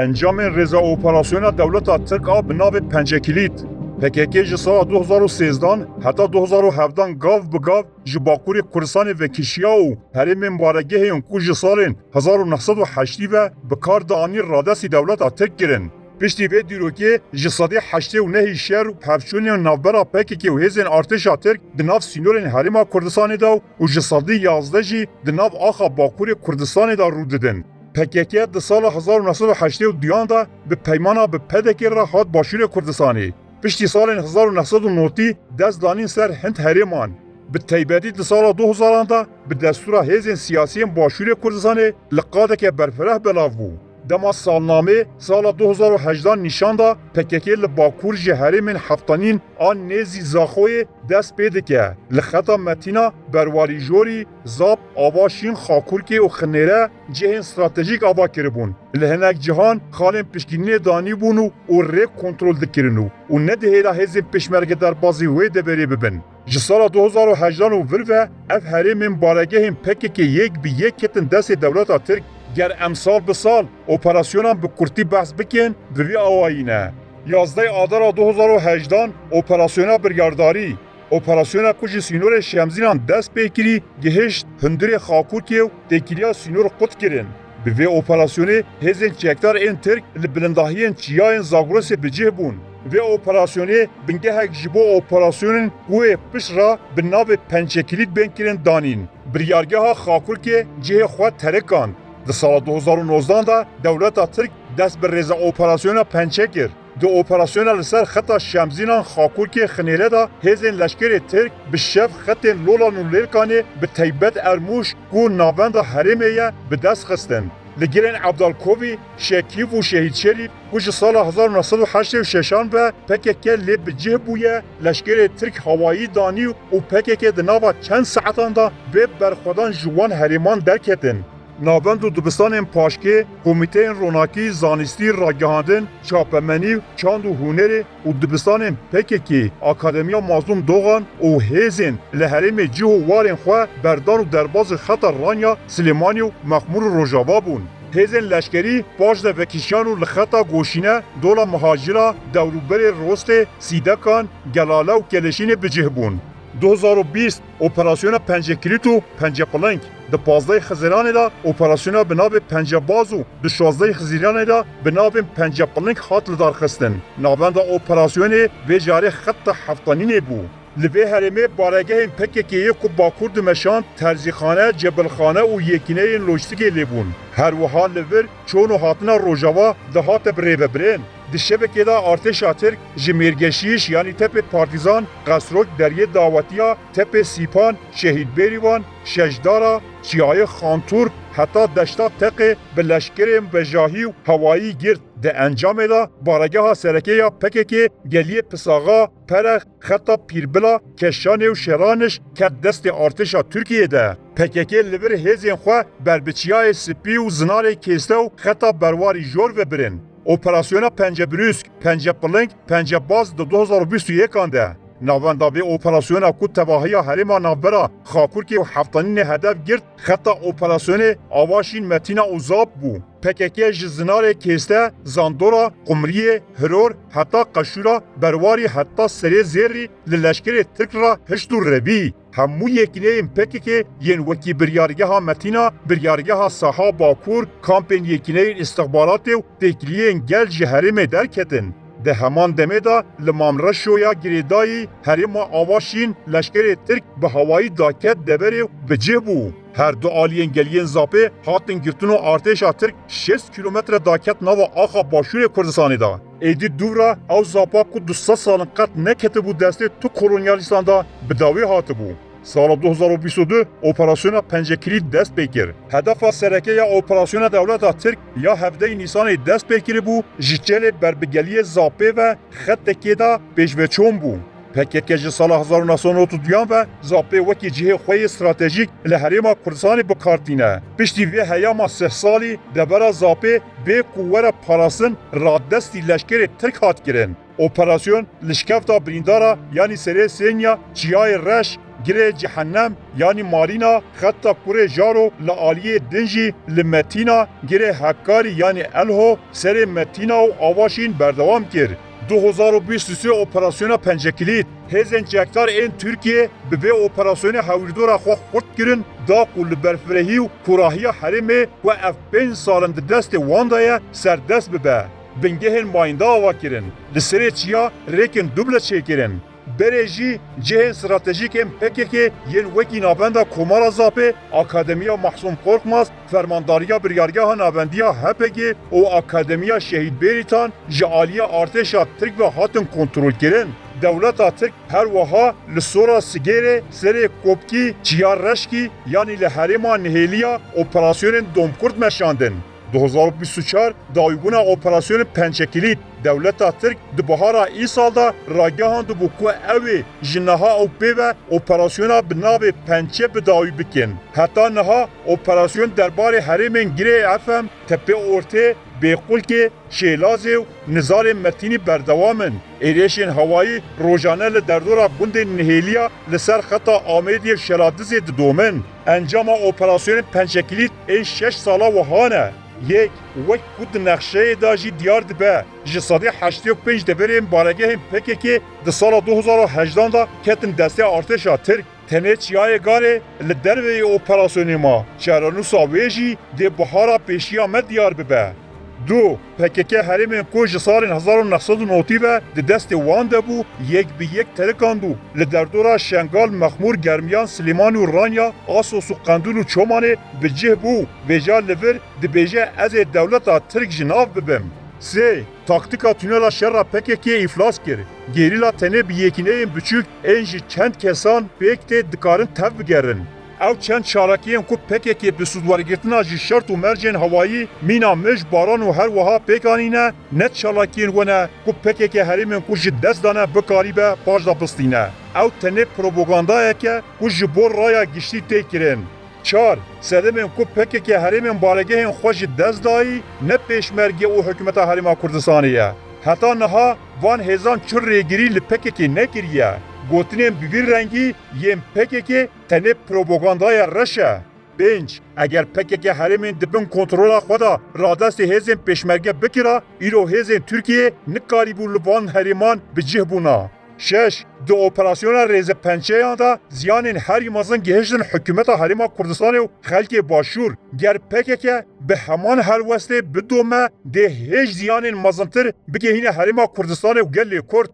انجام رضا اپراسیون دولت ترک آب ناو پنجکلیت PKK ji sala 2013 heta 2017 gav bi gav ji Bakurê Kurdistanê vekişiya û herêmên baregehên ku ji salên 1980 ve bi kar da anî radesî dewleta Tirk kirin. Piştî vê dîrokê ji sedê heştê û nehî şer û pevçûnên navbera PKK û hêzên artêşa Tirk di nav sînorên Herêma Kurdistanê da û ji sedî 11 jî di nav axa Bakurê Kurdistanê da rû didin. PKK di sala 1982 da bi peymana bi pedekê re hat Başûrê Kurdistanê. Piştî salên 1990 dest danîn ser Hind herêman. Bi taybetî di sala 2000 da bi destûra hêzên siyasî Başûrê Kurdistanê li qadeke berfireh belav bû. Dema salnamê sala 2018 nîşan da PKK li Bakur ji herêmên heftanîn an nêzî Zaxoyê dest pê dike. Li xeta Metîna, Berwarî Jorî, Zap, Avaşîn, Xakurkê û Xinêre cihên stratejîk ava kiribûn. Li hinek cihan xalên piştgirînê danîbûn û rê kontrol dikirin û nedihêla hêzên pêşmerge derbasî wê deverê bibin. Ji sala 2018 û vir ve ev herêmên baregehên PKK yek bi yek ketin destê dewleta Tirk. Ger em sal bi sal operasyonan bi kurtî behs bikin di vî awayî ne. 11 Adara 2018 operasyona biryardarî. Operasyona ku ji sînorê Şemzînan dest pê kirî gihişt hundirê Xakurkê û têkiliya sînor qut kirin. Bi vê operasyonê hêzên çekdar ên Tirk li bilindahiyên çiyayên Zagorosê bicih bûn. Vê operasyonê bingehek ji bo operasyonên wê piş ra bi navê Pençekilît bên kirin danîn. Biryargeha Xakurkê cihê xwe terekand. Di sala 2019 da dewleta Tirk dest bi rêza operasyona Pençe kir. Di operasyona li ser xeta Şemzînan Xakurkê Xinêre da hêzên leşkerê Tirk bi şev xetên Lolan û Lêrkanê bi taybet Ermûş ku navenda herêmê ye bi dest xistin. Li girên Ebdalkovî, Şekîv û Şehîd Şerîf ku ji sala 1986 ve PKK lê bicih bûye leşkerê Tirk hawayî danî û PKK di nava çend saetan da vê berxwedan ji wan herêman derketin. Navend û dibistanên paşkê, komîteyên ronakî, zanistî, ragihandin, çapemenî, çand û hunerê û dibistanên PKK, Akademiya Mazlûm Doğan û hêzên li herêmê cih û warên xwe berdan û derbasî xeta Ranya, Silêmanî û Mexmûr Rojava bûn. Hêzên leşkerî baş de vekişyan û li xeta goşîne dola mihacira, dewrûberê Rostê, Sîdekan, Gelale û Keleşînê bicih bûn. 2020 operasyona Pençekilît û Pencepiling di 15 Xizîranê da operasyona bi navê Pencebaz û di 16 Xizîranê da bi navên Pencepiling hat li darxistin. Navenda operasyonê vê jarê xeta heftanînê bû. Li vê herêmê baregehên PKK'yê ku Bakur dimeşand terzîxane, cebilxane û yekîneyên lojîstikê lêbûn. Her wiha li vir çûn û hatina Rojava dihate birêvebirên. Di şebekê da artêşa Tirk ji Mêrgeşîş yanî tepê Partîzan, Qesrok, Deryê Dawetiya, tepê Sîpan, Şehîd Bêrîvan, Şejdara, Çiyayê Xantur heta deşta Teqê bi leşkerên bejahî û hewayî girt. Di encamê da baregeha serekêya PKK geliyê Pisaxa, Perex, xeta Pîrbila, Keşanê û Şeraniş ket destê artêşa Tirkiyeyê PKK li vir hêzên xwe berbiçiyayê spî û zinarê kêste û xeta Berwarî Jor vebirin. Operasyona Pencebrüsk, Pencepiling, Pencebaz di 2021 de. Navenda vê operasyona ku tevahiya herêma navbera Xakurkê û heftanînê hedef girt, xeta operasyonê Avaşîn, Metîna û Zap bû. PKK ji zinarê kêste, Zandora, Qumriyê, Hiror, heta Qeşûra, Berwarî heta Serê Zêrî li leşkerê Tirk ra hişt û revî. Hemû yekîneyên PKK yên wekî biryargeha Metîna, biryargeha Saha Bakur, kampên yekîneyên istihbaratê û têkiliyên gel ji herêmê derketin. Di heman demê da li Mamreşoya Girêdayî herêma Avaşîn leşkerê Tirk bi hawayî daket deverê bicih bû. Her du aliyên geliyên Zapê hatin girtin û artêşa Tirk 6 kilometre daket nava axa Başûrê Kurdistanê da. Êdî dûra ew Zapa ku 200 salin qet neketibû destê tu kolonyalîstan da bi dawî hatibû. Sala 2022 operasyona Pençekilît dest pê kir. Hedefa serekeya operasyona dewleta Tirk ya 17 Nîsanê dest pê kiribû ji çelê berbigeliyê Zapê ve xettekê da pêşveçûn bû. PKK ji sala 1992 ve Zapê wekî cihê xwe yê stratejîk li herêma Kurdistanê bikartîne. Piştî vê heyama 3 salî devera Zapê bê ku were parastin radestî leşkerê Tirk hat kirin. Operasyon li şkefta birîndara yanî Serê Sênya Çiyayê Reş gire cehennem yani marina hatta kure jaro la aliye dinji li metina gire hakkari yani elho seri metina u avaşin berdevam kir. 2023 operasyona pencekilit. Hezên cektar ên Türkiye bi vê operasyonê hewildora xwe xurt kirin da ku li berfirehî û kurahiya herêmê ku ev 5 salin di destê wan de ye serdest bibe. Bingehên mayînda ava kirin. Li serê çiya rêkên duble çêkirin. Berê jî cihên stratejîkên PKK yên wekî navenda Komara Zapê, Akademiya Mahsûm Korkmaz, Fermandariya Biryargeha Navendiya HPG û Akademiya Şehîdbêrîtan ji aliya artêşa Tirk ve hatin kontrolkirin. Devleta Tirk her wiha li sora Sigêrê, serê Kopkî, Çiya Reşkî yanî li herêma Nihêliya operasyonên Domkurt meşandin. 2024 dawîbûna operasyonê Pençekilît Devleta Tirk di bihara îsalda ragihandibu ku ew ê ji niha ew pê ve operasyona bi navê Pençe bi dawî bikin. Heta niha operasyon derbarê herêmên girê Efem, Tepe Ortê, Bêqulkê, Şêlazê û Nizarên Metînî berdewam in. Êrişên hewayî rojane li derdora gundên Nihêliya li ser xeta Amêdiyê û Şeladizê didomin. Encama operasyonên Pençekilît ên 6 sala wiha ne. Yek, wek ku di nexşeyê da jî diyar dibe. Ji sedî 85 deverên baregehên PKK di sala 2018 da ketin destê artêşa Tirk. Tenê çiyayê garê li derveyê operasyonê ma. Şeranûsa wê jî dê bihara pêşiya me diyar bibe. 2. PKK herêmên ku ji salên 1990 ve di destê wan de bû yek bi yek terikandû. Li derdora Şengal, Mexmûr, Germiyan, Silêmanî û Ranya, Assos û Qendûl û Çomanê bi cih bû. Vêja li vir dibêje ez ê dewleta Tirk ji nav bibim. 3. Taktika tünela şerra PKK iflas kir. Gerîla tenê bi yekîneyên biçûk ên ji çend kesan pêk tê dikarin tev bigerin. Ew çend şarakiyên ku PKK bi sûdwargirtina ji şert û mercên hewayî, mîna mij, baran û her wiha pêkanîne, net çalakiyên we ne ku PKK herêmên ku ji dest dane bikarîbe paş da bistîne. Ew tenê propagandayeke ku ji bo raya giştî tê kirin. 4. Sedemên ku PKK herêmên baregehên xwe ji dest dayî ne pêşmerge û hikûmeta Herêma Kurdistanê ye. Heta niha van hêzan çi rêgirî li PKK nekiriye. Gotinên bi vî rengî yên PKK tenê propagandaya reş e. 5. Eger PKK herêmên dibin kontrola xwe da radestê hêzên pêşmerge bikira, îro hêzên Tirkiye nikarîbû li van herêman bi cih bûna. 6. Di operasyona rêze pençeyan da ziyanên herî mezin gihîştin hikûmeta Herêma Kurdistanê û xelkê başûr. Ger PKK bi heman helwestê bidome dê hêj ziyanên mezintir bigihîne Herêma Kurdistanê û gelê Kurd.